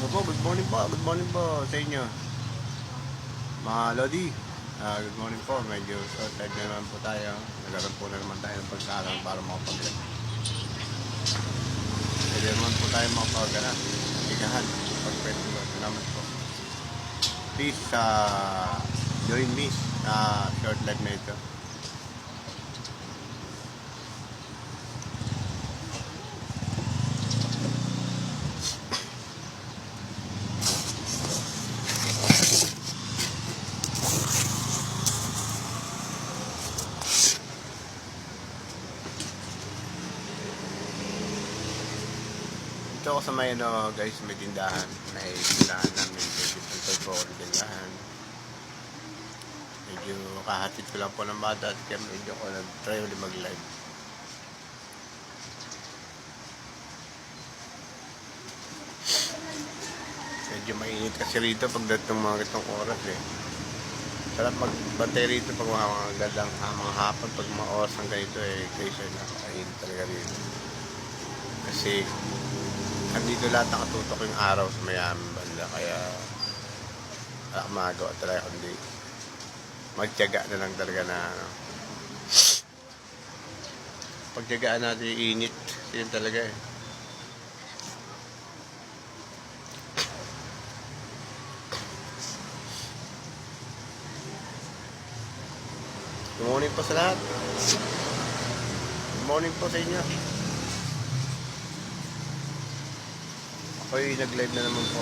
Opo, good morning po. Good morning po sa inyo. Mga Lodi. Good morning po. Medyo short time na naman po tayo. Nagkaroon po na naman tayo ng pagkakaroon para makapag-get. Pwede naman po tayo makapag-gana. Higahan. Pag-festival. Salamat po. Please, join me sa short live na ito. Ito ako sa may guys, may tindahan. May tindahan namin. Medyo punta po ako ng tindahan. Medyo kahatid ko lang po ng bata at kaya medyo ako nag-try ulit mag-live. Medyo mainit kasi rito pagdating ng mga itong oras eh. Sarap magbantay rito pag mga gadang mga hapon, pag mga oras ng ganito eh, kaysa nakakain talaga rito. Kasi andito lahat nakatutok yung araw sa mayaming banda, kaya magawa talaga kundi magtiyaga na lang talaga na pagtiyagaan natin yung init, yun talaga eh. Good morning po sa lahat. Good morning po sa inyo. Ako'y nag-live na naman po.